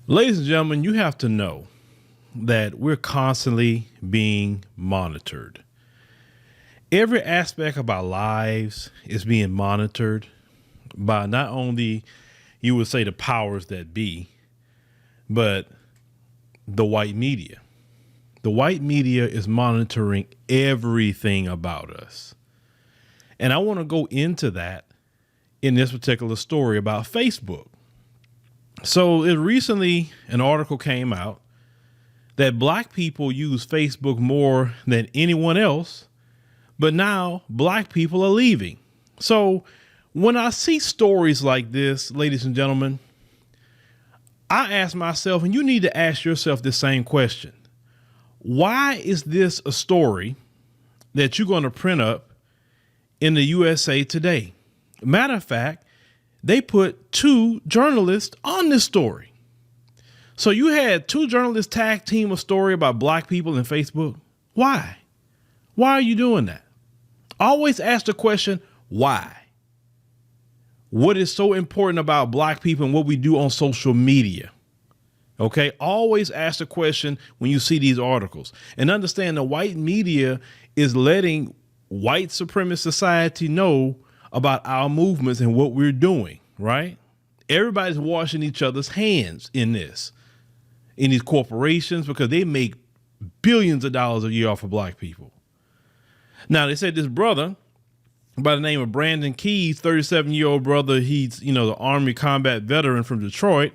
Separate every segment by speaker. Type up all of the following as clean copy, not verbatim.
Speaker 1: Ladies and gentlemen, you have to know that we're constantly being monitored. Every aspect of our lives is being monitored by not only, you would say, the powers that be, but the white media. The white media is monitoring everything about us. And I want to go into that in this particular story about Facebook. So recently an article came out that black people use Facebook more than anyone else, but now black people are leaving. So when I see stories like this, ladies and gentlemen, I ask myself, and you need to ask yourself the same question. Why is this a story that you're going to print up in the USA Today? Matter of fact, they put 2 journalists on this story. So you had 2 journalists tag team a story about black people in Facebook. Why? Why are you doing that? Always ask the question, why? What is so important about black people and what we do on social media? Okay. Always ask the question when you see these articles, and understand the white media is letting white supremacist society know about our movements and what we're doing, right? Everybody's washing each other's hands in this, in these corporations, because they make billions of dollars a year off of black people. Now, they said this brother by the name of Brandon Keys, 37-year-old brother, he's, the Army combat veteran from Detroit.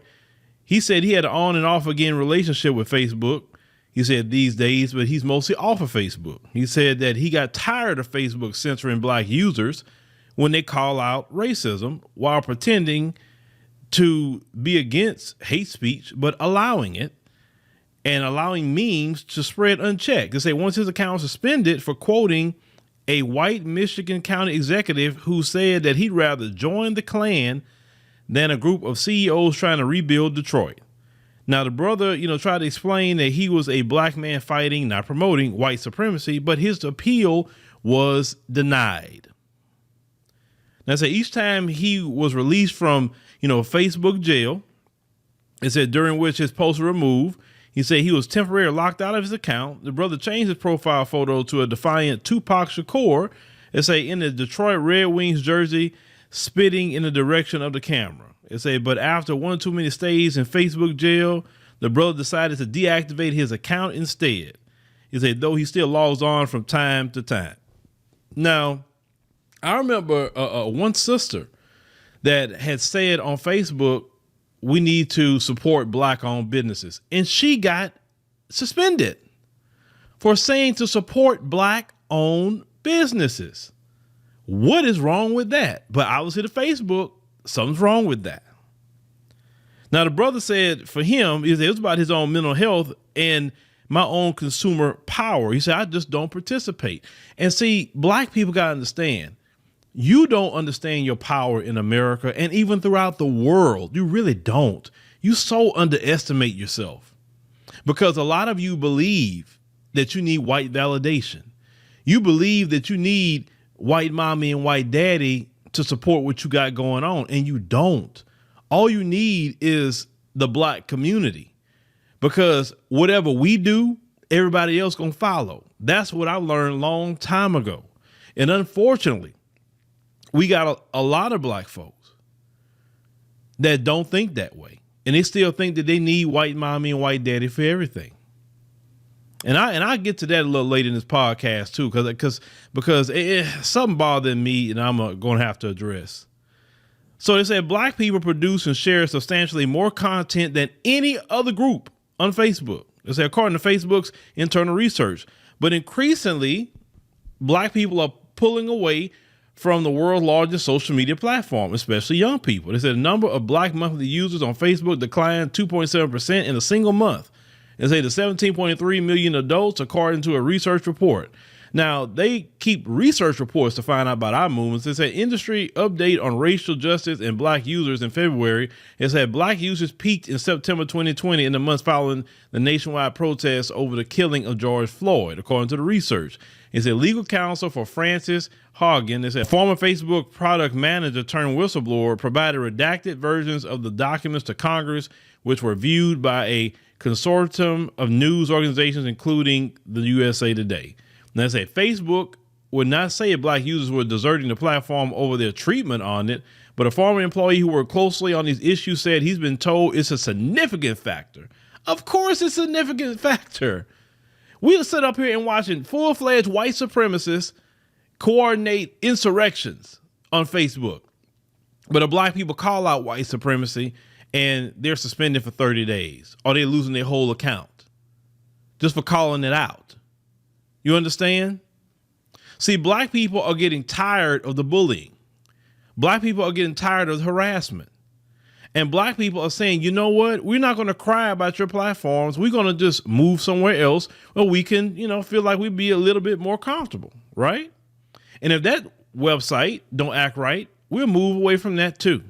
Speaker 1: He said he had an on and off again relationship with Facebook. He said these days, but he's mostly off of Facebook. He said that he got tired of Facebook censoring black users when they call out racism while pretending to be against hate speech, but allowing it and allowing memes to spread unchecked. They say once his account was suspended for quoting a white Michigan county executive who said that he'd rather join the Klan than a group of CEOs trying to rebuild Detroit. Now, the brother, tried to explain that he was a black man fighting, not promoting white supremacy, but his appeal was denied. Now, say each time he was released from, Facebook jail, it said during which his posts were removed, he said he was temporarily locked out of his account. The brother changed his profile photo to a defiant Tupac Shakur, it say in the Detroit Red Wings jersey, spitting in the direction of the camera. It say, but after one or too many stays in Facebook jail, the brother decided to deactivate his account instead. He said, though he still logs on from time to time. Now, I remember one sister that had said on Facebook, we need to support black-owned businesses. And she got suspended for saying to support black-owned businesses. What is wrong with that? But obviously the Facebook, something's wrong with that. Now, the brother said for him, it was about his own mental health and my own consumer power. He said, I just don't participate. And see, black people got to understand, you don't understand your power in America and even throughout the world. You really don't. You so underestimate yourself because a lot of you believe that you need white validation. You believe that you need white mommy and white daddy to support what you got going on, and you don't. All you need is the black community, because whatever we do, everybody else gonna follow. That's what I learned a long time ago. And unfortunately, we got a lot of black folks that don't think that way. And they still think that they need white mommy and white daddy for everything. And I get to that a little later in this podcast too, because something bothered me and I'm going to have to address. So they said black people produce and share substantially more content than any other group on Facebook. They say according to Facebook's internal research, but increasingly black people are pulling away from the world's largest social media platform, especially young people. They said the number of black monthly users on Facebook declined 2.7% in a single month. They say the 17.3 million adults, according to a research report. Now, they keep research reports to find out about our movements. It said industry update on racial justice and black users in February. It said black users peaked in September 2020 in the months following the nationwide protests over the killing of George Floyd, according to the research. It said legal counsel for Francis Haugen, it said former Facebook product manager turned whistleblower, provided redacted versions of the documents to Congress, which were viewed by a consortium of news organizations, including the USA Today. Now, they say Facebook would not say if black users were deserting the platform over their treatment on it, but a former employee who worked closely on these issues said he's been told it's a significant factor. Of course, it's a significant factor. We'll sit up here and watching full-fledged white supremacists coordinate insurrections on Facebook, but the black people call out white supremacy and they're suspended for 30 days or they're losing their whole account just for calling it out. You understand? See, black people are getting tired of the bullying. Black people are getting tired of the harassment. And black people are saying, you know what? We're not going to cry about your platforms. We're going to just move somewhere else where we can, feel like we'd be a little bit more comfortable, right? And if that website don't act right, we'll move away from that too.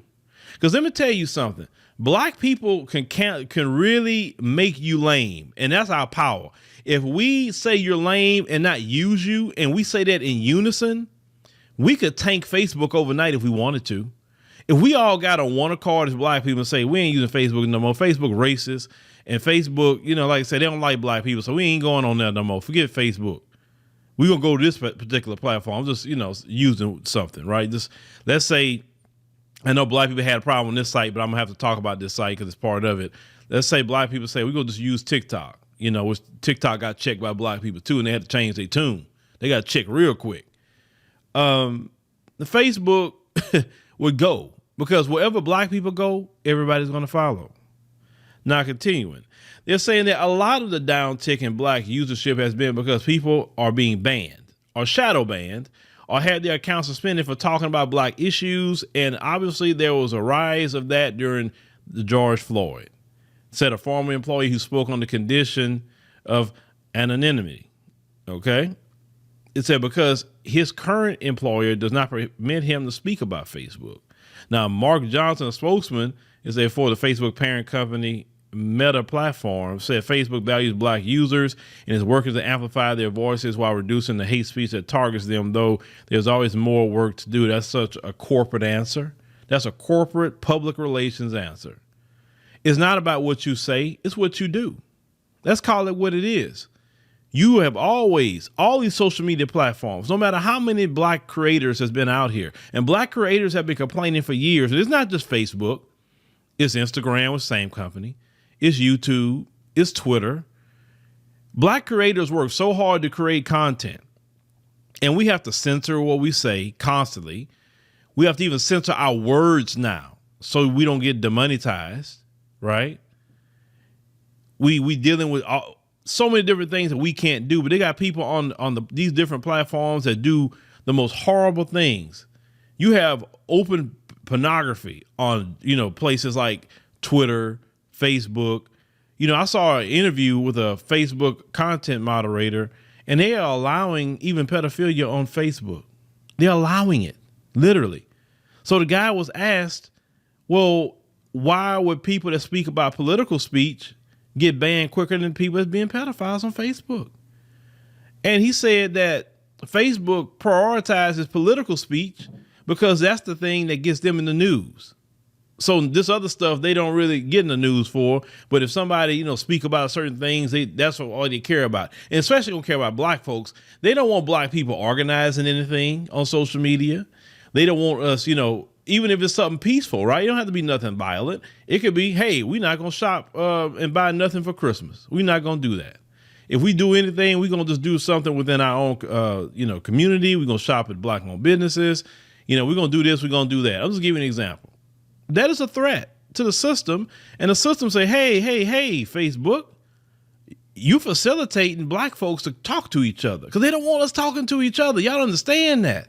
Speaker 1: Because let me tell you something. Black people can really make you lame. And that's our power. If we say you're lame and not use you, and we say that in unison, we could tank Facebook overnight if we wanted to. If we all got on one accord as black people and say, we ain't using Facebook no more, Facebook racist, and Facebook, like I said, they don't like black people, so we ain't going on there no more. Forget Facebook. We're going to go to this particular platform. Just, using something, right? Just let's say, I know black people had a problem on this site, but I'm going to have to talk about this site because it's part of it. Let's say black people say, we're going to just use TikTok. Which TikTok got checked by black people too, and they had to change their tune. They got checked real quick. The Facebook would go because wherever black people go, everybody's going to follow. Now, continuing, they're saying that a lot of the downtick in black usership has been because people are being banned or shadow banned or had their accounts suspended for talking about black issues. And obviously there was a rise of that during the George Floyd. Said a former employee who spoke on the condition of anonymity. Okay. It said because his current employer does not permit him to speak about Facebook. Now, Mark Johnson, a spokesman, is there for the Facebook parent company Meta platform, said Facebook values black users and is working to amplify their voices while reducing the hate speech that targets them, though there's always more work to do. That's such a corporate answer. That's a corporate public relations answer. It's not about what you say, it's what you do. Let's call it what it is. You have always, all these social media platforms, no matter how many black creators has been out here, and black creators have been complaining for years. And it's not just Facebook, it's Instagram with the same company, it's YouTube, it's Twitter. Black creators work so hard to create content, and we have to censor what we say constantly. We have to even censor our words now so we don't get demonetized. Right? We dealing with so many different things that we can't do, but they got people on these different platforms that do the most horrible things. You have open pornography on, places like Twitter, Facebook. I saw an interview with a Facebook content moderator, and they are allowing even pedophilia on Facebook. They're allowing it, literally. So the guy was asked, well, why would people that speak about political speech get banned quicker than people that's being pedophiles on Facebook? And he said that Facebook prioritizes political speech because that's the thing that gets them in the news. So this other stuff they don't really get in the news for. But if somebody, speak about certain things, that's what all they care about. And especially don't care about black folks. They don't want black people organizing anything on social media. They don't want us, even if it's something peaceful, right? It don't have to be nothing violent. It could be, hey, we're not going to shop and buy nothing for Christmas. We're not going to do that. If we do anything, we're going to just do something within our own, community. We're going to shop at black-owned businesses. We're going to do this. We're going to do that. I'll just give you an example. That is a threat to the system. And the system say, hey, Facebook, you facilitating black folks to talk to each other because they don't want us talking to each other. Y'all understand that.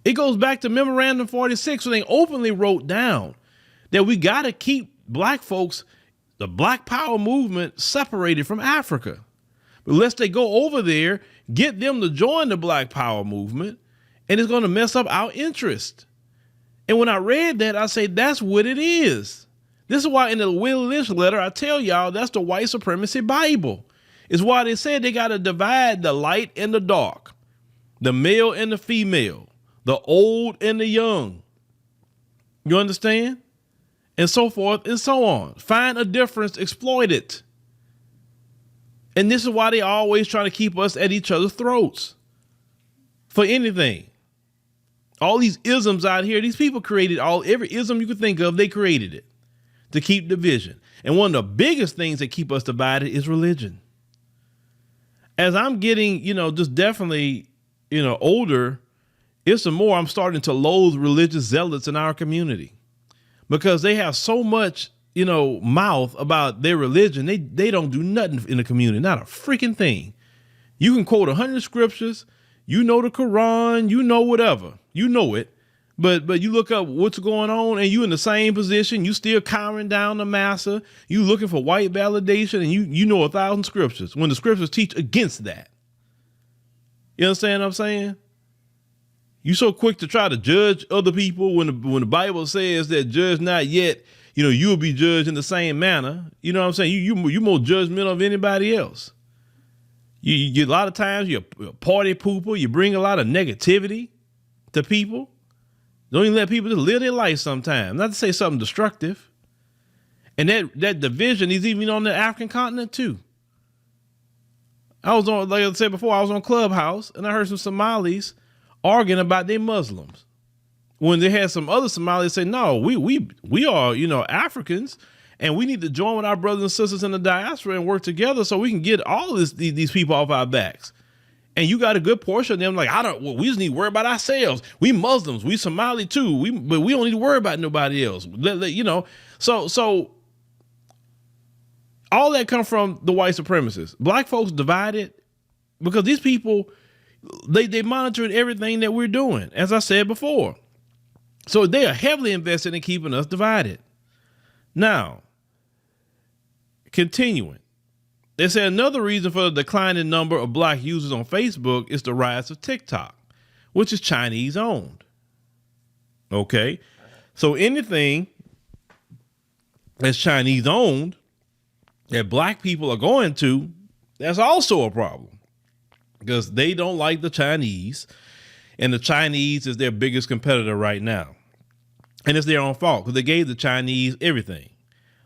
Speaker 1: It goes back to Memorandum 46 when they openly wrote down that we got to keep black folks, the Black Power movement, separated from Africa. But lest they go over there, get them to join the Black Power movement, and it's going to mess up our interest. And when I read that, I say, that's what it is. This is why in the Willie Lynch letter, I tell y'all that's the white supremacy Bible. It's why they said they got to divide the light and the dark, the male and the female, the old and the young. You understand? And so forth and so on. Find a difference, exploit it. And this is why they always trying to keep us at each other's throats for anything. All these isms out here, these people created every ism you could think of, they created it to keep division. And one of the biggest things that keep us divided is religion. As I'm getting, just definitely, older, it's the more I'm starting to loathe religious zealots in our community because they have so much, mouth about their religion. They don't do nothing in the community, not a freaking thing. You can quote 100 scriptures, the Quran, whatever, it. But you look up what's going on and you in the same position, you still cowering down the massa, you looking for white validation, and you know 1,000 scriptures when the scriptures teach against that. You understand what I'm saying? You so quick to try to judge other people when the Bible says that judge not yet, you will be judged in the same manner. You know what I'm saying? You more judgmental of anybody else. You a lot of times you're a party pooper. You bring a lot of negativity to people. Don't even let people just live their life sometimes. Not to say something destructive. And that division is even on the African continent too. Like I said before, I was on Clubhouse and I heard some Somalis arguing about their Muslims. When they had some other Somalis say, no, we are, Africans, and we need to join with our brothers and sisters in the diaspora and work together so we can get all of these people off our backs. And you got a good portion of them like, we just need to worry about ourselves. We Muslims, we Somali too, but we don't need to worry about nobody else. So all that come from the white supremacists. Black folks divided because these people, they monitored everything that we're doing, as I said before. So they are heavily invested in keeping us divided. Now, continuing. They say another reason for the declining number of black users on Facebook is the rise of TikTok, which is Chinese owned. Okay. So anything that's Chinese owned that black people are going to, that's also a problem because they don't like the Chinese, and the Chinese is their biggest competitor right now. And it's their own fault because they gave the Chinese everything.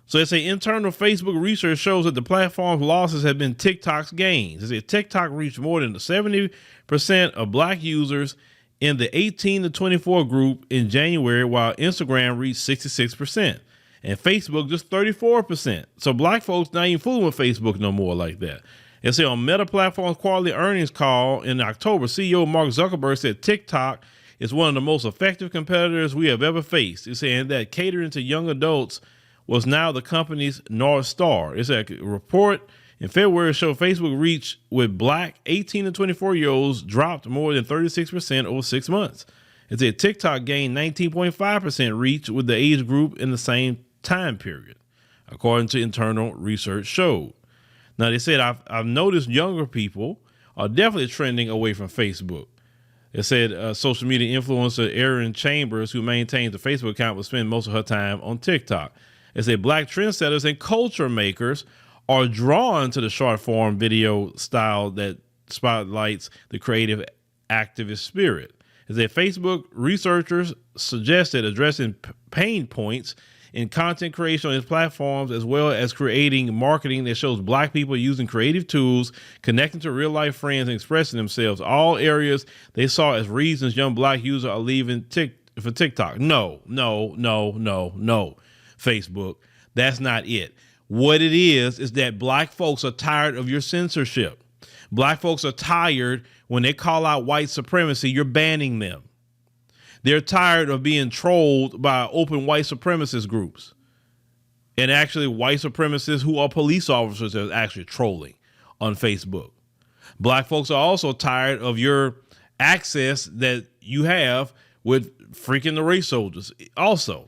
Speaker 1: So they say internal Facebook research shows that the platform's losses have been TikTok's gains. They say TikTok reached more than 70% of black users in the 18 to 24 group in January, while Instagram reached 66% and Facebook just 34%. So black folks not even fooling with Facebook no more like that. They say on Meta Platform's quarterly earnings call in October, CEO Mark Zuckerberg said TikTok is one of the most effective competitors we have ever faced. He's saying that catering to young adults was now the company's North Star. It's a report in February showed Facebook reach with black 18 to 24-year-olds dropped more than 36% over 6 months. It said TikTok gained 19.5% reach with the age group in the same time period, according to internal research showed. Now, they said, I've noticed younger people are definitely trending away from Facebook. It said social media influencer Erin Chambers, who maintains the Facebook account, will spend most of her time on TikTok. It said black trendsetters and culture makers are drawn to the short form video style that spotlights the creative activist spirit. It said Facebook researchers suggested addressing pain points in content creation on its platforms, as well as creating marketing that shows black people using creative tools, connecting to real life friends, and expressing themselves. All areas they saw as reasons young black users are leaving for TikTok. No, Facebook. That's not it. What it is that black folks are tired of your censorship. Black folks are tired when they call out white supremacy, you're banning them. They're tired of being trolled by open white supremacist groups. And actually white supremacists who are police officers are actually trolling on Facebook. Black folks are also tired of your access that you have with freaking the race soldiers. Also,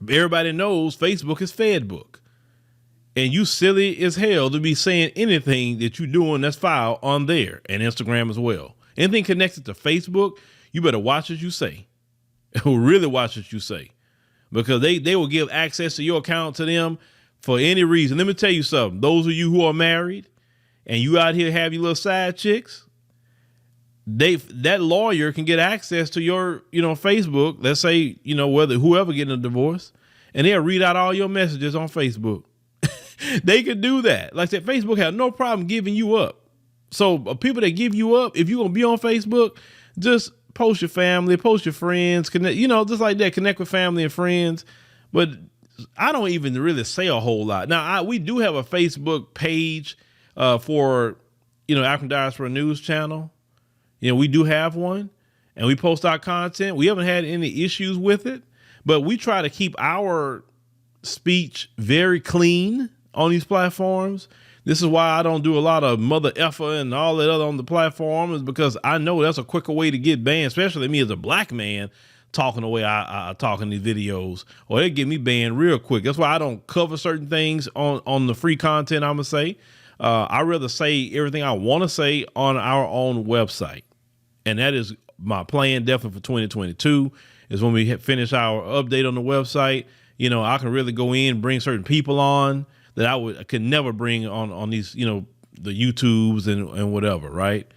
Speaker 1: everybody knows Facebook is Fedbook. And you silly as hell to be saying anything that you're doing that's foul on there, and Instagram as well. Anything connected to Facebook, you better watch what you say. Really watch what you say, because they will give access to your account to them for any reason. Let me tell you something. Those of you who are married and you out here have your little side chicks, that lawyer can get access to your, Facebook. Let's say, whether whoever getting a divorce, and they'll read out all your messages on Facebook. They could do that. Like I said, Facebook has no problem giving you up. So people that give you up, if you're going to be on Facebook, just post your family, post your friends, connect, just like that, connect with family and friends. But I don't even really say a whole lot. Now, we do have a Facebook page for, African Diaspora News Channel. We do have one, and we post our content. We haven't had any issues with it, but we try to keep our speech very clean on these platforms. This is why I don't do a lot of mother effer and all that other on the platform, is because I know that's a quicker way to get banned, especially me as a black man talking the way I talk in these videos, or they get me banned real quick. That's why I don't cover certain things on the free content. I'm gonna say, I'd rather say everything I want to say on our own website. And that is my plan definitely for 2022, is when we finish our update on the website, I can really go in, bring certain people on that I could never bring on these, the YouTubes and whatever. Right.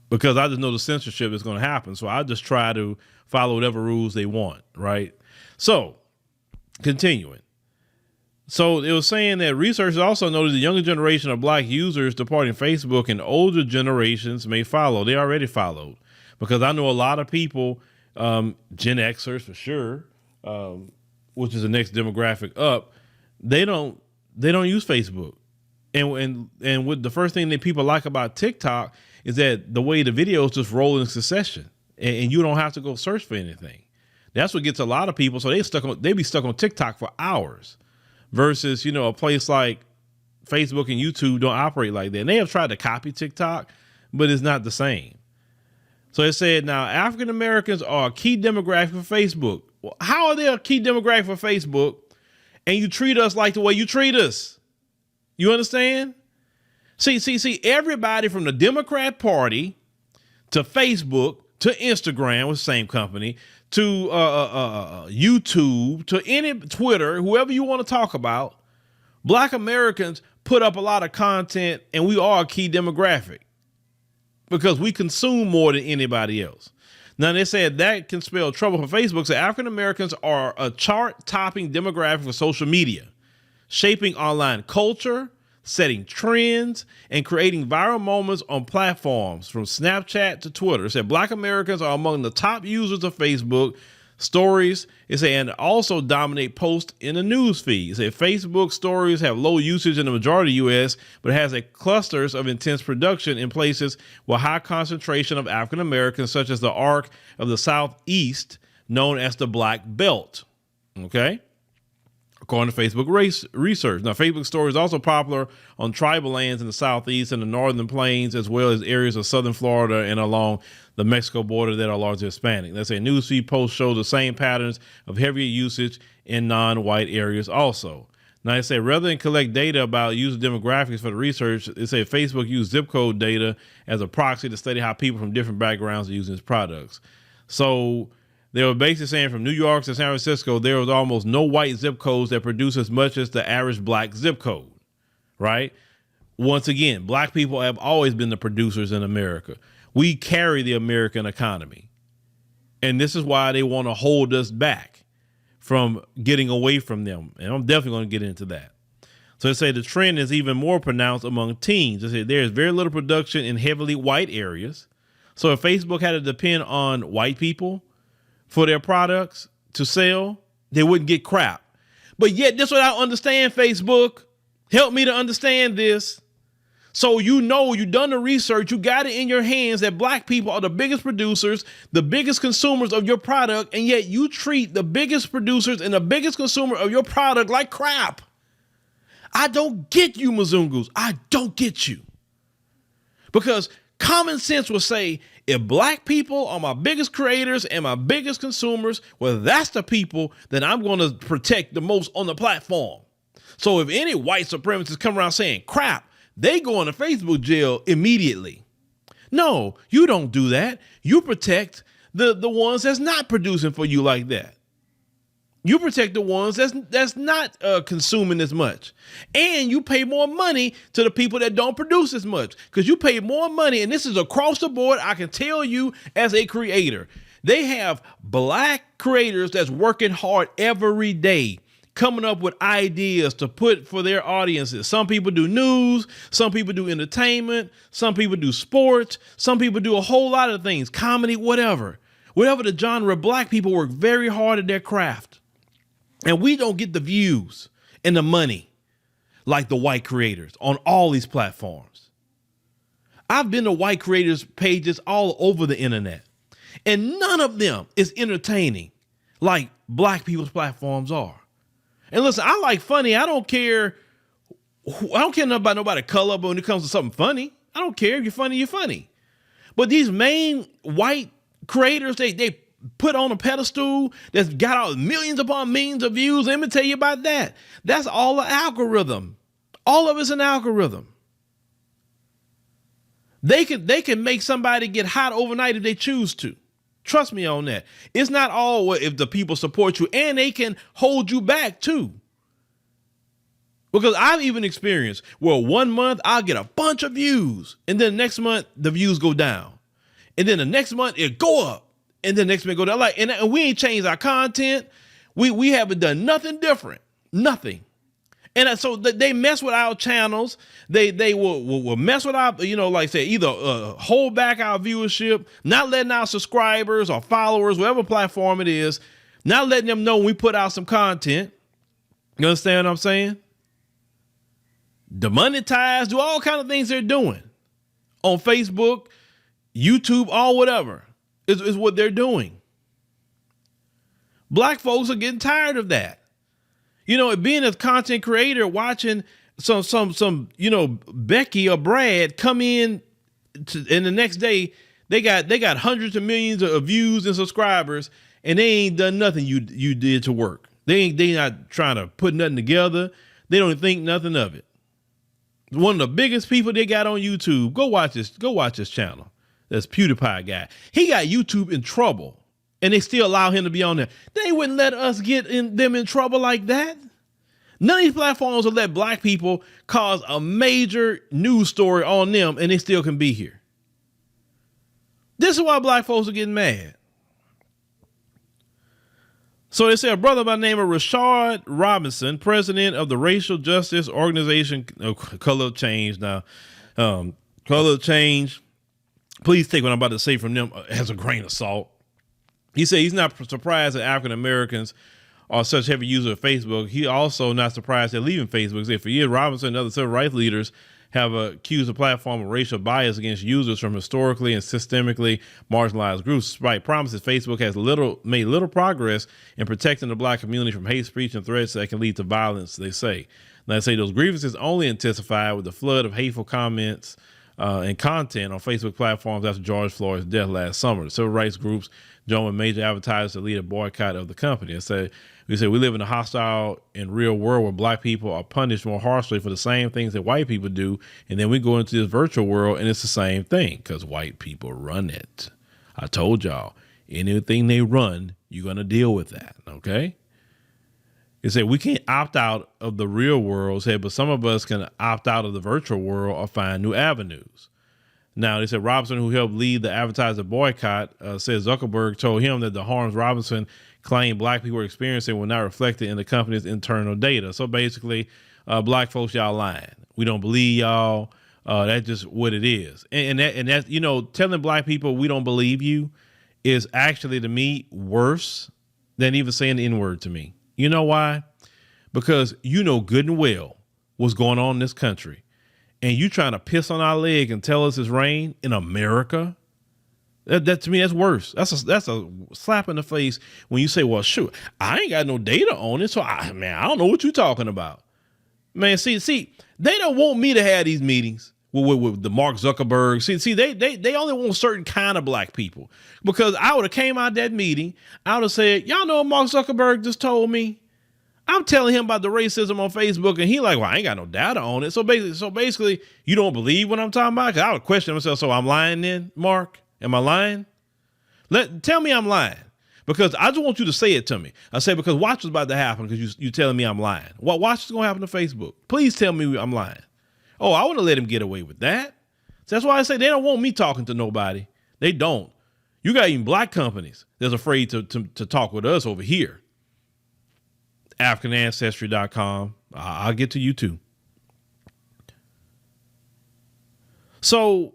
Speaker 1: Because I just know the censorship is going to happen. So I just try to follow whatever rules they want. Right. So continuing. So it was saying that researchers also noted the younger generation of black users departing Facebook, and older generations may follow. They already followed, because I know a lot of people, Gen Xers for sure, which is the next demographic up. They don't use Facebook. And with the first thing that people like about TikTok is that the way the videos just roll in succession, and you don't have to go search for anything. That's what gets a lot of people. So they be stuck on TikTok for hours. Versus, a place like Facebook and YouTube don't operate like that. And they have tried to copy TikTok, but it's not the same. So it said, now African Americans are a key demographic for Facebook. Well, how are they a key demographic for Facebook and you treat us like the way you treat us? You understand? See, everybody from the Democrat Party to Facebook to Instagram, with the same company, to YouTube, to any Twitter, whoever you want to talk about, black Americans put up a lot of content, and we are a key demographic because we consume more than anybody else. Now, they said that can spell trouble for Facebook. So African Americans are a chart-topping demographic for social media, shaping online culture, setting trends, and creating viral moments on platforms from Snapchat to Twitter. It said black Americans are among the top users of Facebook stories. It said, and also dominate posts in the news feed. It said Facebook stories have low usage in the majority of the U.S., but has a clusters of intense production in places with high concentration of African Americans, such as the arc of the Southeast, known as the Black Belt. Okay. According to Facebook research. Now, Facebook stories are also popular on tribal lands in the Southeast and the Northern Plains, as well as areas of Southern Florida and along the Mexico border that are largely Hispanic. Let's say newsfeed posts show the same patterns of heavier usage in non-white areas also. Now, they say rather than collect data about user demographics for the research, they say Facebook used zip code data as a proxy to study how people from different backgrounds are using its products. So they were basically saying from New York to San Francisco, there was almost no white zip codes that produce as much as the average black zip code, right? Once again, black people have always been the producers in America. We carry the American economy. And this is why they want to hold us back from getting away from them. And I'm definitely going to get into that. So they say the trend is even more pronounced among teens. They say there's very little production in heavily white areas. So if Facebook had to depend on white people for their products to sell, they wouldn't get crap. But yet, this is what I don't understand, Facebook. Help me to understand this. So you've done the research, you got it in your hands that black people are the biggest producers, the biggest consumers of your product, and yet you treat the biggest producers and the biggest consumer of your product like crap. I don't get you, Mzungus. I don't get you. Because common sense will say, if black people are my biggest creators and my biggest consumers, well, that's the people that I'm going to protect the most on the platform. So if any white supremacists come around saying crap, they go into Facebook jail immediately. No, you don't do that. You protect the ones that's not producing for you like that. You protect the ones that's not consuming as much. And you pay more money to the people that don't produce as much, because you pay more money. And this is across the board. I can tell you as a creator, they have black creators that's working hard every day, coming up with ideas to put for their audiences. Some people do news, some people do entertainment, some people do sports, some people do a whole lot of things, comedy, whatever. Whatever the genre, black people work very hard at their craft. And we don't get the views and the money like the white creators on all these platforms. I've been to white creators' pages all over the internet, and none of them is entertaining like black people's platforms are. And listen, I like funny. I don't care nothing about nobody color, but when it comes to something funny, I don't care. If you're funny, you're funny. But these main white creators, they put on a pedestal that's got all millions upon millions of views. Let me tell you about that. That's all an algorithm. All of it's an algorithm. They can make somebody get hot overnight if they choose to. Trust me on that. It's not all if the people support you, and they can hold you back too. Because I've even experienced, well, 1 month I'll get a bunch of views, and then next month the views go down. And then the next month it go up. And then next month go down. And we ain't changed our content. We haven't done nothing different. Nothing. And so they mess with our channels. They will mess with our, like say, either hold back our viewership, not letting our subscribers or followers, whatever platform it is, not letting them know when we put out some content. You understand what I'm saying? Demonetize, do all kind of things they're doing on Facebook, YouTube, all whatever is what they're doing. Black folks are getting tired of that. Being a content creator, watching some Becky or Brad come in and the next day they got hundreds of millions of views and subscribers, and they ain't done nothing you did to work. They not trying to put nothing together. They don't think nothing of it. One of the biggest people they got on YouTube. Go watch this channel. That's PewDiePie guy. He got YouTube in trouble, and they still allow him to be on there. They wouldn't let us get them in trouble like that. None of these platforms will let black people cause a major news story on them, and they still can be here. This is why black folks are getting mad. So they say a brother by the name of Rashard Robinson, president of the racial justice organization, Color of Change. Now, Color of Change, please take what I'm about to say from them as a grain of salt. He said he's not surprised that African Americans are such heavy users of Facebook. He also not surprised they're leaving Facebook. He said for years, Robinson and other civil rights leaders have accused the platform of racial bias against users from historically and systemically marginalized groups. Despite promises, Facebook has made little progress in protecting the black community from hate speech and threats that can lead to violence, they say. Now, they say those grievances only intensified with the flood of hateful comments and content on Facebook platforms after George Floyd's death last summer. The civil rights groups joined with major advertisers to lead a boycott of the company. We live in a hostile and real world where black people are punished more harshly for the same things that white people do. And then we go into this virtual world and it's the same thing because white people run it. I told y'all, anything they run, you're going to deal with that. Okay. It said we can't opt out of the real world, but some of us can opt out of the virtual world or find new avenues. Now, they said Robinson, who helped lead the advertiser boycott, said Zuckerberg told him that the harms Robinson claimed black people were experiencing were not reflected in the company's internal data. So basically, black folks, y'all lying. We don't believe y'all. That's just what it is. And that's, telling black people we don't believe you is actually, to me, worse than even saying the N-word to me. You know why? Because you know good and well what's going on in this country. And you trying to piss on our leg and tell us it's rain in America? That to me, that's worse. That's a slap in the face when you say, well, shoot, I ain't got no data on it. So I don't know what you're talking about. Man, see, they don't want me to have these meetings with the Mark Zuckerberg. See, they only want certain kind of black people, because I would have came out that meeting. I would have said, y'all know what Mark Zuckerberg just told me? I'm telling him about the racism on Facebook, and he like, well, I ain't got no data on it. So basically, you don't believe what I'm talking about? Cause I would question myself. So I'm lying then, Mark? Am I lying? Tell me I'm lying, because I just want you to say it to me. I say, because watch what's about to happen, because you telling me I'm lying. Watch what's going to happen to Facebook. Please tell me I'm lying. Oh, I want to let him get away with that. So that's why I say they don't want me talking to nobody. They don't. You got even black companies that's afraid to talk with us over here. AfricanAncestry.com. I'll get to you too. So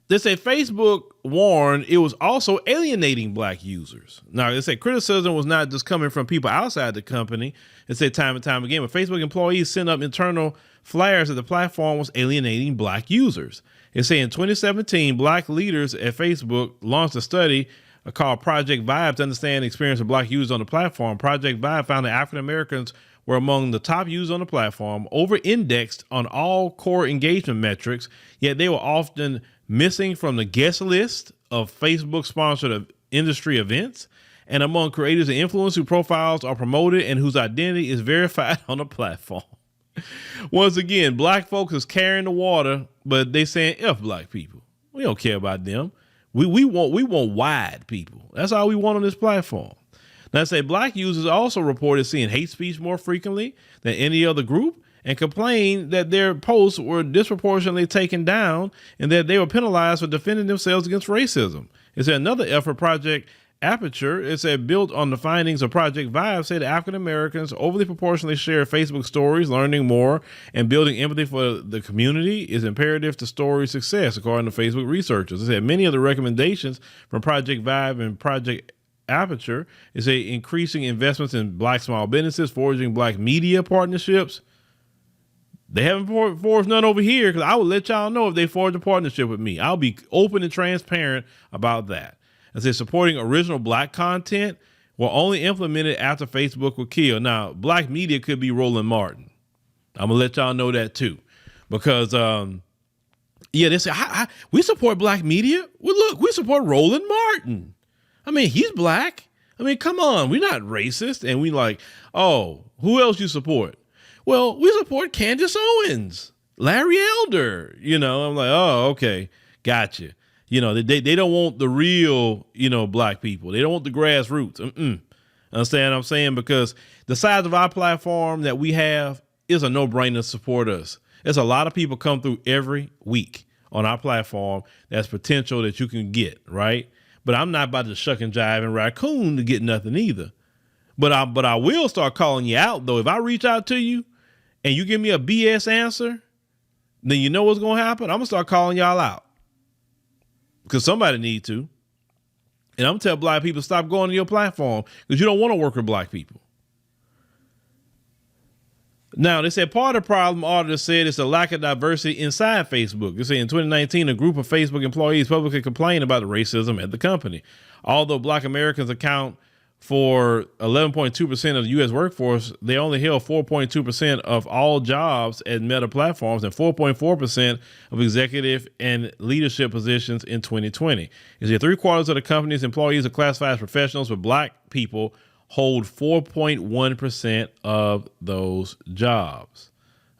Speaker 1: they say Facebook warned it was also alienating black users. Now, they say criticism was not just coming from people outside the company. It said time and time again, but Facebook employees sent up internal flares that the platform was alienating black users. It say in 2017, black leaders at Facebook launched a study called Project Vibe to understand the experience of black users on the platform. Project Vibe found that African Americans were among the top users on the platform, over-indexed on all core engagement metrics, yet they were often missing from the guest list of Facebook-sponsored industry events, and among creators and influencers whose profiles are promoted and whose identity is verified on the platform. Once again, black folks is carrying the water, but they saying F black people. We don't care about them. We want wide people. That's all we want on this platform. Now, I say black users also reported seeing hate speech more frequently than any other group, and complained that their posts were disproportionately taken down and that they were penalized for defending themselves against racism. It's another effort, Project Aperture. It said, built on the findings of Project Vibe, said African Americans overly proportionally share Facebook stories. Learning more and building empathy for the community is imperative to story success, according to Facebook researchers. It said many of the recommendations from Project Vibe and Project Aperture is increasing investments in black small businesses, forging black media partnerships. They haven't forged none over here, because I will let y'all know if they forge a partnership with me. I'll be open and transparent about that. I say supporting original black content were only implemented after Facebook was killed. Now, black media could be Roland Martin. I'm gonna let y'all know that too, because they say we support black media. Well, look, we support Roland Martin. I mean, he's black. I mean, come on, we're not racist. And we like, oh, who else you support? Well, we support Candace Owens, Larry Elder. You know, I'm like, oh, okay, gotcha. You know, they don't want the real, black people. They don't want the grassroots. Understand what I'm saying? Because the size of our platform that we have is a no-brainer to support us. There's a lot of people come through every week on our platform. That's potential that you can get, right? But I'm not about to shuck and jive and raccoon to get nothing either. But I will start calling you out, though. If I reach out to you and you give me a BS answer, then you know what's going to happen. I'm going to start calling y'all out, because somebody need to. And I'm going to tell black people, stop going to your platform, because you don't want to work with black people. Now, they said part of the problem, auditors said, is the lack of diversity inside Facebook. They say in 2019, a group of Facebook employees publicly complained about the racism at the company. Although black Americans account for 11.2% of the U.S. workforce, they only held 4.2% of all jobs at Meta platforms and 4.4% of executive and leadership positions in 2020. Is that 3/4 of the company's employees are classified as professionals, but black people hold 4.1% of those jobs.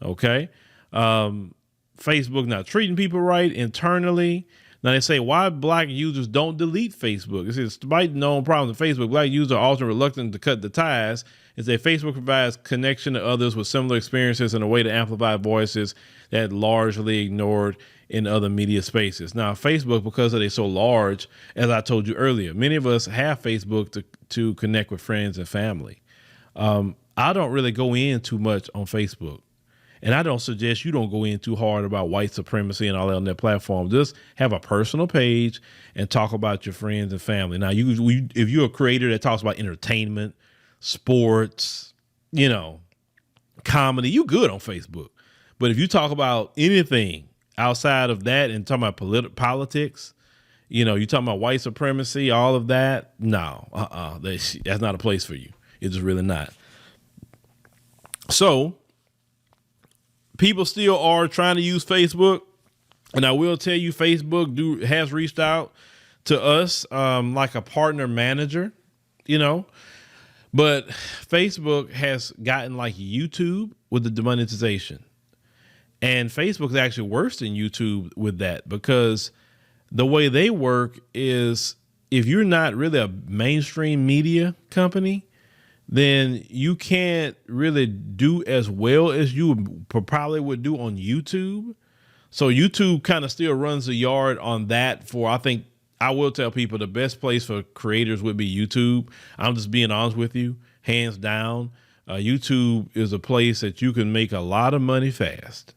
Speaker 1: Okay. Facebook not treating people right internally. Now, they say why black users don't delete Facebook. It says, despite known problems with Facebook, black users are often reluctant to cut the ties. It says Facebook provides connection to others with similar experiences and a way to amplify voices that largely ignored in other media spaces. Now, Facebook, because they're so large, as I told you earlier, many of us have Facebook to connect with friends and family. I don't really go in too much on Facebook. And I don't suggest you don't go in too hard about white supremacy and all that on that platform. Just have a personal page and talk about your friends and family. Now, if you're a creator that talks about entertainment, sports, comedy, you good on Facebook. But if you talk about anything outside of that and talking about politics, you talking about white supremacy, all of that, no, that's not a place for you. It's just really not. So people still are trying to use Facebook, and I will tell you, Facebook has reached out to us like a partner manager. But Facebook has gotten like YouTube with the demonetization. And Facebook is actually worse than YouTube with that, because the way they work is, if you're not really a mainstream media company, then you can't really do as well as you probably would do on YouTube. So YouTube kind of still runs the yard on that. For, I think, I will tell people the best place for creators would be YouTube. I'm just being honest with you, hands down. YouTube is a place that you can make a lot of money fast.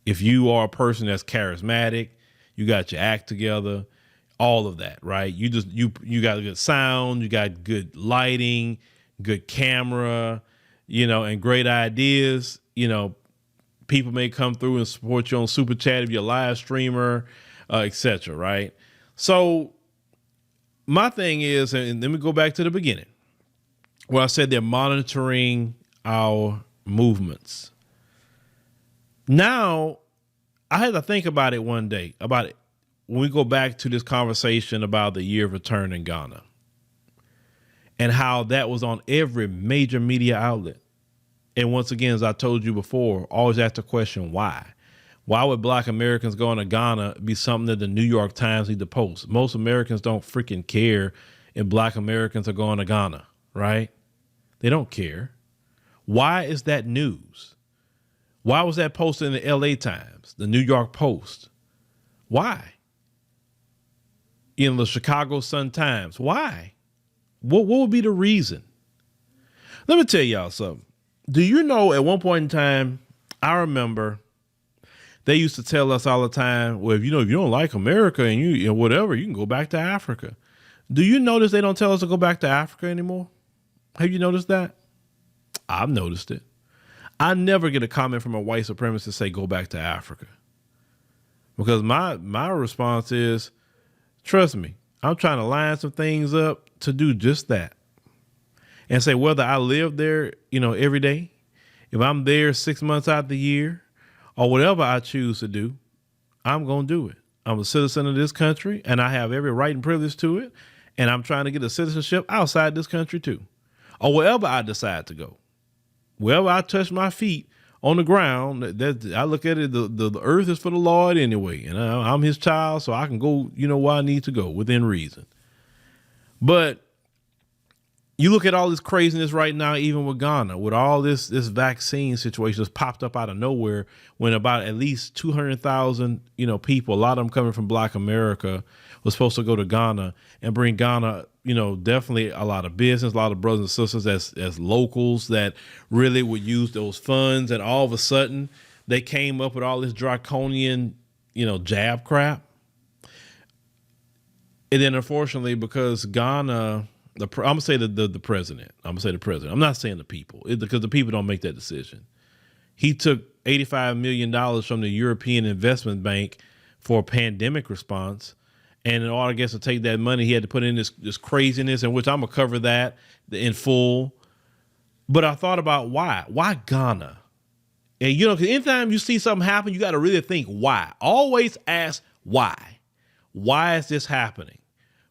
Speaker 1: If you are a person that's charismatic, you got your act together, all of that, right? You got a good sound, you got good lighting, good camera, and great ideas. People may come through and support you on Super Chat if you're a live streamer, etc. Right? So my thing is, and let me go back to the beginning, where I said they're monitoring our movements. Now, I had to think about it one day, about it when we go back to this conversation about the year of return in Ghana, and how that was on every major media outlet. And once again, as I told you before, always ask the question, why? Why would Black Americans going to Ghana be something that the New York Times need to post? Most Americans don't freaking care if Black Americans are going to Ghana, right? They don't care. Why is that news? Why was that posted in the LA Times, the New York Post? Why? In the Chicago Sun-Times? Why? What would be the reason? Let me tell y'all something. Do you know, at one point in time, I remember they used to tell us all the time, well, if you don't like America and you whatever, you can go back to Africa. Do you notice they don't tell us to go back to Africa anymore? Have you noticed that? I've noticed it. I never get a comment from a white supremacist say go back to Africa, because my response is, trust me, I'm trying to line some things up to do just that. And say, whether I live there, every day, if I'm there 6 months out of the year, or whatever I choose to do, I'm going to do it. I'm a citizen of this country, and I have every right and privilege to it. And I'm trying to get a citizenship outside this country too, or wherever I decide to go. Wherever I touch my feet on the ground, that I look at it, the earth is for the Lord anyway, and I'm his child, so I can go, where I need to go within reason. But you look at all this craziness right now, even with Ghana, with all this vaccine situation that's popped up out of nowhere, when about at least 200,000, people, a lot of them coming from Black America, was supposed to go to Ghana and bring Ghana, definitely a lot of business, a lot of brothers and sisters as locals that really would use those funds. And all of a sudden they came up with all this draconian, jab crap. And then unfortunately, because Ghana, I'm gonna say the president. I'm gonna say the president. I'm not saying the people, because the people don't make that decision. He took $85 million from the European Investment Bank for a pandemic response, and in order, I guess, to take that money, he had to put in this craziness, in which I'm gonna cover that in full. But I thought about why Ghana, and because anytime you see something happen, you got to really think why. Always ask why. Why is this happening?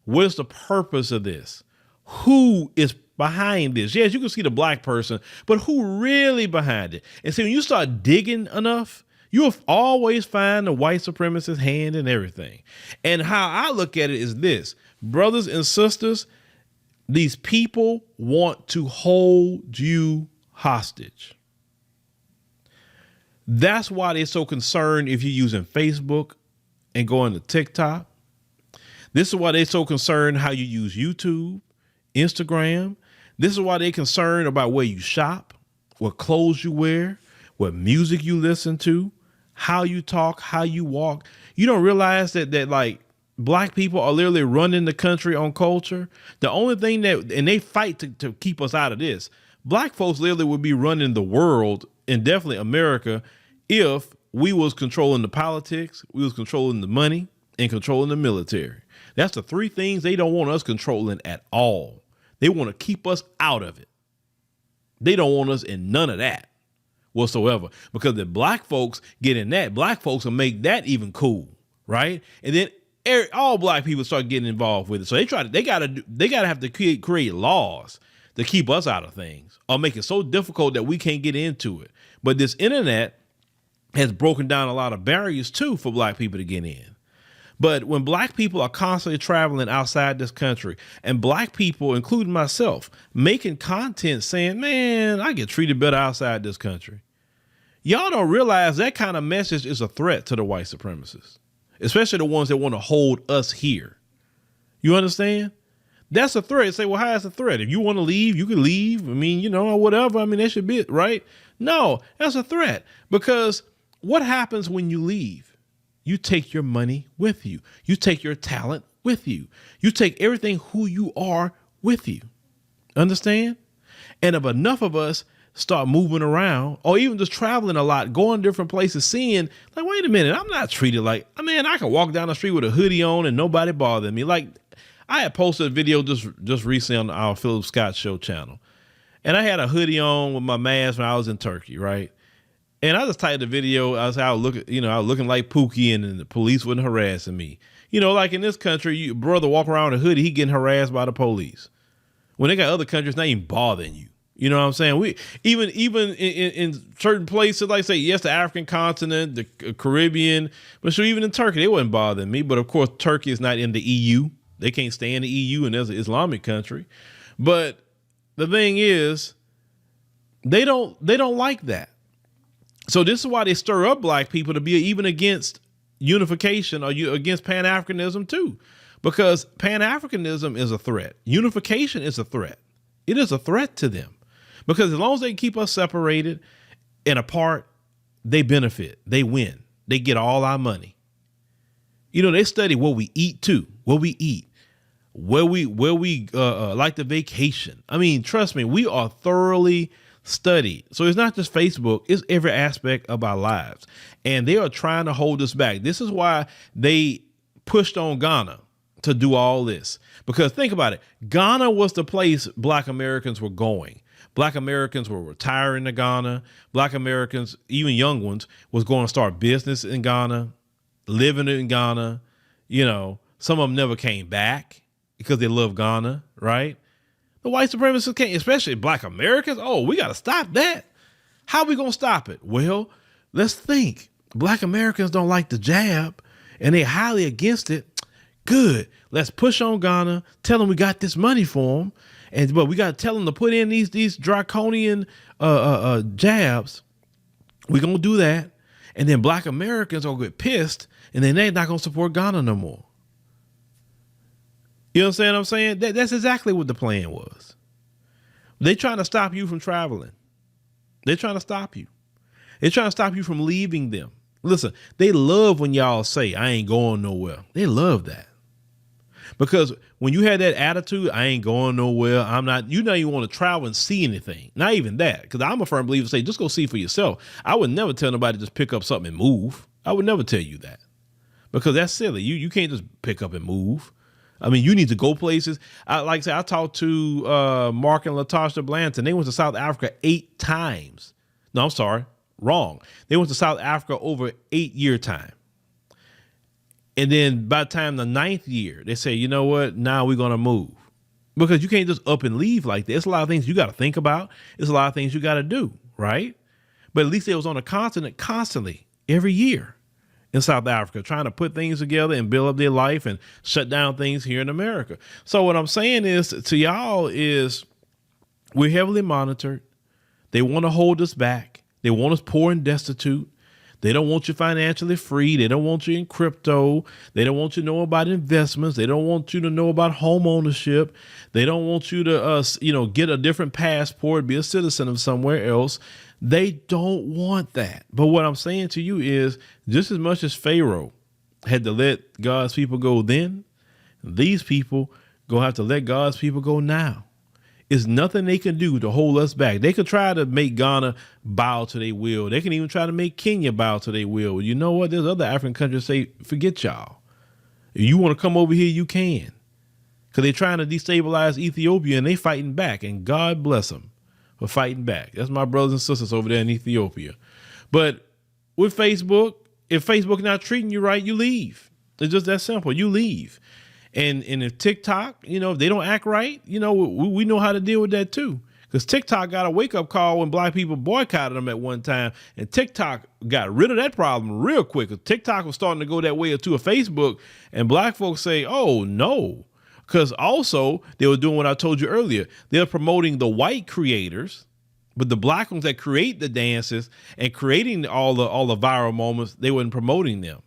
Speaker 1: What is the purpose of this? Who is behind this? Yes, you can see the Black person, but who really behind it? And see, when you start digging enough, you'll always find the white supremacist hand in everything. And how I look at it is this: brothers and sisters, these people want to hold you hostage. That's why they're so concerned if you're using Facebook and going to TikTok. This is why they're so concerned how you use YouTube, Instagram. This is why they're concerned about where you shop, what clothes you wear, what music you listen to, how you talk, how you walk. You don't realize that like Black people are literally running the country on culture. The only thing and they fight to keep us out of this. Black folks literally would be running the world, and definitely America, if we was controlling the politics, we was controlling the money, and controlling the military. That's the three things they don't want us controlling at all. They want to keep us out of it. They don't want us in none of that whatsoever, because if Black folks get in that, Black folks will make that even cool, right? And then all Black people start getting involved with it. So they gotta have to create laws to keep us out of things or make it so difficult that we can't get into it. But this internet has broken down a lot of barriers too for black people to get in. But when black people are constantly traveling outside this country, and black people, including myself, making content saying, man, I get treated better outside this country. Y'all don't realize that kind of message is a threat to the white supremacists, especially the ones that want to hold us here. You understand? That's a threat. Say, well, how is a threat? If you want to leave, you can leave. I mean, or whatever. I mean, that should be it, right? No, that's a threat, because what happens when you leave? You take your money with you. You take your talent with you. You take everything who you are with you. Understand? And if enough of us start moving around, or even just traveling a lot, going different places, seeing, like, wait a minute, I'm not treated like, I can walk down the street with a hoodie on and nobody bothering me. Like, I had posted a video just recently on our Phillip Scott Show channel, and I had a hoodie on with my mask when I was in Turkey, right? And I just typed the video. I was looking like Pookie, and the police wasn't harassing me. Like in this country, your brother walk around with a hoodie, he getting harassed by the police. When they got other countries not even bothering you. You know what I'm saying? We even in certain places, like say, yes, the African continent, the Caribbean, but sure, even in Turkey, they wasn't bothering me. But of course, Turkey is not in the EU. They can't stay in the EU, and there's an Islamic country. But the thing is, they don't like that. So this is why they stir up black people to be even against unification, or against Pan-Africanism too, because Pan-Africanism is a threat. Unification is a threat. It is a threat to them, because as long as they keep us separated and apart, they benefit. They win. They get all our money. They study what we eat too, what we eat, where we like to vacation. I mean, trust me, we are thoroughly studied. So it's not just Facebook, it's every aspect of our lives. And they are trying to hold us back. This is why they pushed on Ghana to do all this. Because think about it. Ghana was the place black Americans were going. Black Americans were retiring to Ghana. Black Americans, even young ones, was going to start business in Ghana, living in Ghana. Some of them never came back because they love Ghana, right? The white supremacists can't, especially black Americans. Oh, we got to stop that. How are we going to stop it? Well, let's think. Black Americans don't like the jab, and they're highly against it. Good. Let's push on Ghana. Tell them we got this money for them, but we got to tell them to put in these draconian jabs. We're gonna do that, and then black Americans will get pissed, and then they're not gonna support Ghana no more. You understand what I'm saying? That's exactly what the plan was. They're trying to stop you from traveling. They're trying to stop you. They're trying to stop you from leaving them. Listen, they love when y'all say, I ain't going nowhere. They love that. Because when you had that attitude, I ain't going nowhere, you don't even want to travel and see anything. Not even that. Because I'm a firm believer, say, just go see for yourself. I would never tell nobody to just pick up something and move. I would never tell you that. Because that's silly. You can't just pick up and move. I mean, you need to go places. Like I said, I talked to Mark and Latasha Blanton. They went to South Africa 8 times. No, I'm sorry. Wrong. They went to South Africa over 8-year time. And then by the time the 9th year, they say, you know what? Now we're going to move. Because you can't just up and leave like that. It's a lot of things you got to think about. It's a lot of things you got to do, right? But at least they was on the continent constantly every year in South Africa, trying to put things together and build up their life and shut down things here in America. So what I'm saying is to y'all is we're heavily monitored. They want to hold us back. They want us poor and destitute. They don't want you financially free. They don't want you in crypto. They don't want you to know about investments. They don't want you to know about home ownership. They don't want you to, get a different passport, be a citizen of somewhere else. They don't want that. But what I'm saying to you is just as much as Pharaoh had to let God's people go then, these people gonna have to let God's people go now. It's nothing they can do to hold us back. They could try to make Ghana bow to their will. They can even try to make Kenya bow to their will. You know what? There's other African countries say, forget y'all. If you want to come over here, you can. Because they're trying to destabilize Ethiopia and they fighting back. And God bless them for fighting back. That's my brothers and sisters over there in Ethiopia. But with Facebook, if Facebook not treating you right, you leave. It's just that simple. You leave. And if TikTok, if they don't act right, we know how to deal with that too. Because TikTok got a wake up call when black people boycotted them at one time, and TikTok got rid of that problem real quick. Because TikTok was starting to go that way to a Facebook, and black folks say, "Oh no," because also they were doing what I told you earlier. They're promoting the white creators, but the black ones that create the dances and creating all the viral moments, they weren't promoting them.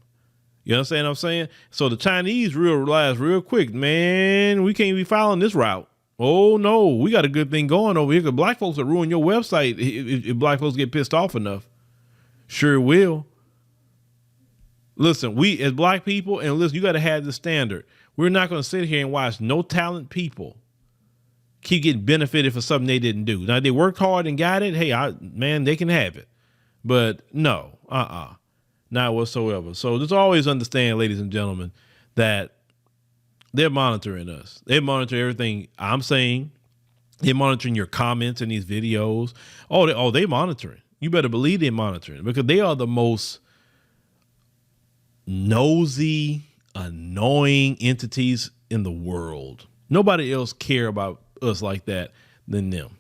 Speaker 1: You understand what I'm saying? So the Chinese realized real quick, man, we can't be following this route. Oh no, we got a good thing going over here because black folks will ruin your website if black folks get pissed off enough. Sure will. Listen, we as black people, and listen, you got to have the standard. We're not going to sit here and watch no talent people keep getting benefited for something they didn't do. Now they worked hard and got it. Hey, man, they can have it. But no, not whatsoever. So just always understand, ladies and gentlemen, that they're monitoring us. They monitor everything I'm saying. They're monitoring your comments in these videos. They monitoring. You better believe they're monitoring because they are the most nosy, annoying entities in the world. Nobody else care about us like that than them.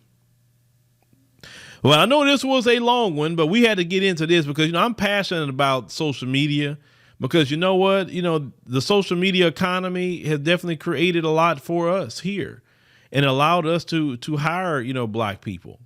Speaker 1: Well, I know this was a long one, but we had to get into this because, I'm passionate about social media because you know what? The social media economy has definitely created a lot for us here and allowed us to hire, black people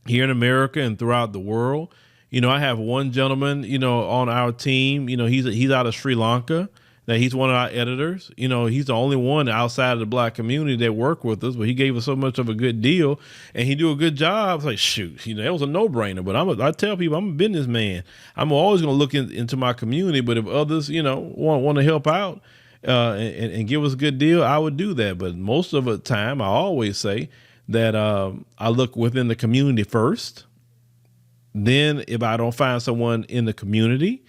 Speaker 1: here in America and throughout the world. I have one gentleman, on our team, he's out of Sri Lanka. That he's one of our editors. He's the only one outside of the black community that worked with us, but he gave us so much of a good deal and he do a good job. It's like, shoot, that was a no brainer, but I tell people I'm a businessman. I'm always going to look into my community, but if others, want to help out and give us a good deal, I would do that. But most of the time I always say that I look within the community first. Then if I don't find someone in the community,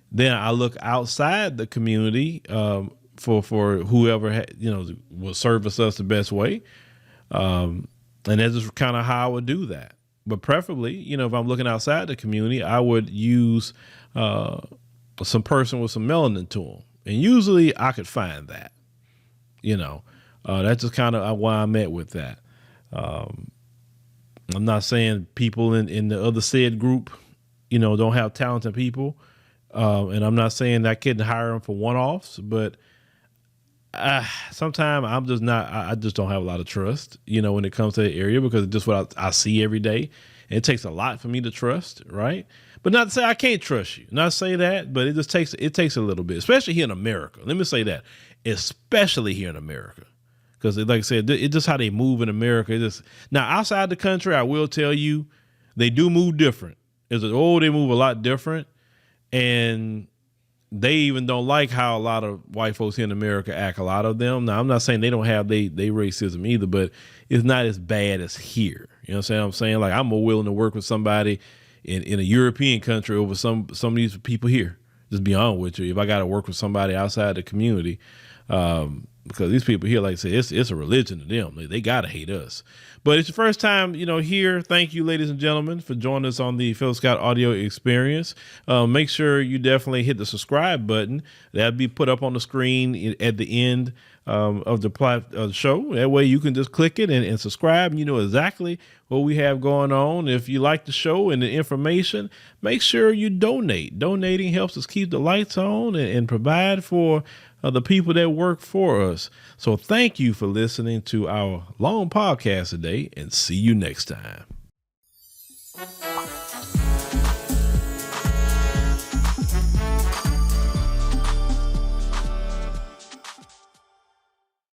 Speaker 1: then I look outside the community for whoever will service us the best way, and that's just kind of how I would do that. But preferably, if I'm looking outside the community, I would use some person with some melanin to them, and usually I could find that. That's just kind of why I'm at with that. I'm not saying people in the other said group, don't have talented people. And I'm not saying I couldn't hire them for one-offs, but sometimes I just don't have a lot of trust, when it comes to the area because it's just what I see every day. And it takes a lot for me to trust, right? But not to say I can't trust you, not to say that, but it takes a little bit, especially here in America. Let me say that, especially here in America. Because like I said, it's just how they move in America. Now outside the country, I will tell you, they do move different. They move a lot different. And they even don't like how a lot of white folks here in America act, a lot of them. Now, I'm not saying they don't have they racism either, but it's not as bad as here. You know what I'm saying? Like, I'm more willing to work with somebody in a European country over some of these people here. Just be honest with you. If I got to work with somebody outside the community, because these people here, like I said, it's a religion to them. They got to hate us. But it's your first time, here. Thank you, ladies and gentlemen, for joining us on the Phillip Scott audio experience. Make sure you definitely hit the subscribe button. That'll be put up on the screen at the end of the show. That way you can just click it and subscribe, and you know exactly what we have going on. If you like the show and the information, make sure you donate. Donating helps us keep the lights on and provide for the people that work for us. So thank you for listening to our long podcast today, and see you next time.